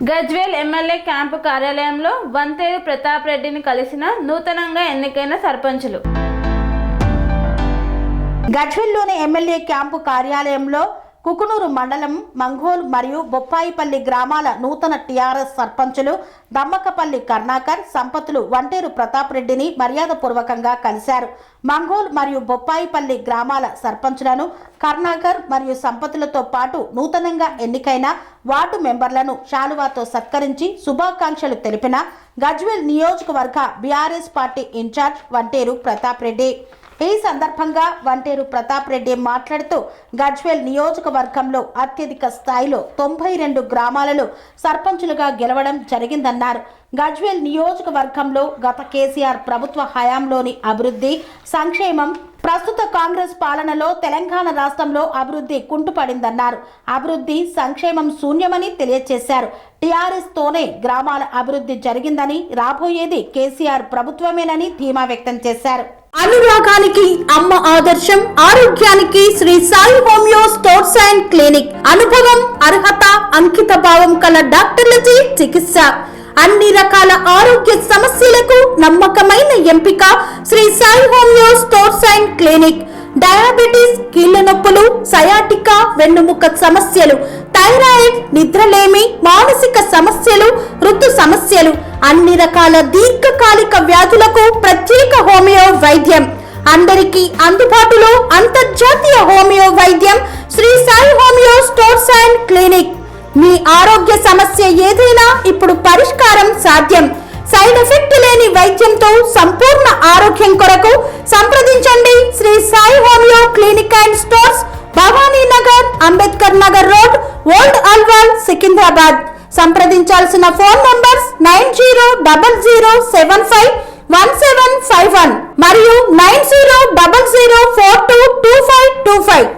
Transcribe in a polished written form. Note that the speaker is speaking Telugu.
గజ్వేల్ ఎమ్మెల్యే క్యాంపు కార్యాలయంలో వంతేరు ప్రతాప్ రెడ్డిని కలిసిన నూతనంగా ఎన్నికైన సర్పంచులు. గజ్వేల్లోని ఎమ్మెల్యే క్యాంపు కార్యాలయంలో కుకునూరు మండలం మంగోల్ మరియు బొప్పాయిపల్లి గ్రామాల నూతన టీఆర్ఎస్ సర్పంచులు దమ్మకపల్లి కర్ణాకర్, సంపతులు వంటేరు ప్రతాప్ రెడ్డిని మర్యాదపూర్వకంగా కలిశారు. మంగోల్ మరియు బొప్పాయిపల్లి గ్రామాల సర్పంచులను కర్ణాకర్ మరియు సంపతులతో పాటు నూతనంగా ఎన్నికైన వార్డు మెంబర్లను శాలువాతో సత్కరించి శుభాకాంక్షలు తెలిపిన గజ్వేల్ నియోజకవర్గ బీఆర్ఎస్ పార్టీ ఇన్ఛార్జ్ వంటేరు ప్రతాప్ రెడ్డి. ఈ సందర్భంగా వంటేరు ప్రతాప్ రెడ్డి మాట్లాడుతూ గజ్వేల్ నియోజకవర్గంలో అత్యధిక స్థాయిలో 92 గ్రామాలలో సర్పంచులుగా గెలవడం జరిగిందన్నారు. గజ్వేల్ నియోజకవర్గంలో గత కేసీఆర్ ప్రభుత్వ హయాంలోని అభివృద్ధి, సంక్షేమం, ప్రస్తుత కాంగ్రెస్ పాలనలో తెలంగాణ రాష్ట్రంలో అభివృద్ధి కుంటుపడిందన్నారు. అభివృద్ధి, సంక్షేమం శూన్యమని తెలియజేశారు. టీఆర్ఎస్ తోనే గ్రామాల అభివృద్ధి జరిగిందని, రాబోయేది కేసీఆర్ ప్రభుత్వమేనని ధీమా వ్యక్తం చేశారు. అనురాగానికి అమ్మ ఆదర్శం, ఆరోగ్యానికి Sri Sai homeo stores and clinic. అనుభవం, అర్హత, అంకిత భావం కల డాక్టర్లచే చికిత్స. అన్ని రకాల ఆరోగ్య సమస్యలకు నమ్మకమైన ఎంపిక Sri Sai homeo stores and clinic. Diabetes, కీళ్ల నొప్పులు, సయాటికా, వెన్నుముక సమస్యలు, థైరాయిడ్, నిద్రలేమి, మానసిక సమస్యలు, ఋతు సమస్యలు, అన్ని రకాల దీర్ఘకాలిక వ్యాధులకు ప్రత్యేక హోమియో వైద్యం. అందరికీ అందుబాటులో అంతర్జాతీయ హోమియో వైద్యం Shri Sai homeo stores and clinic. మీ ఆరోగ్య సమస్య ఏదైనా ఇప్పుడు పరిష్కారం సాధ్యం. సైడ్ ఎఫెక్ట్ లేని వైద్యంతో సంపూర్ణ ఆరోగ్యం కొరకు సంప్రదించండి Shri Sai homeo clinic and stores, Bhavani Nagar, Ambedkar Nagar road, old Alwal, Secunderabad. సంప్రదించాల్సిన ఫోన్ నంబర్స్ 9000751751 మరియు 9000422525.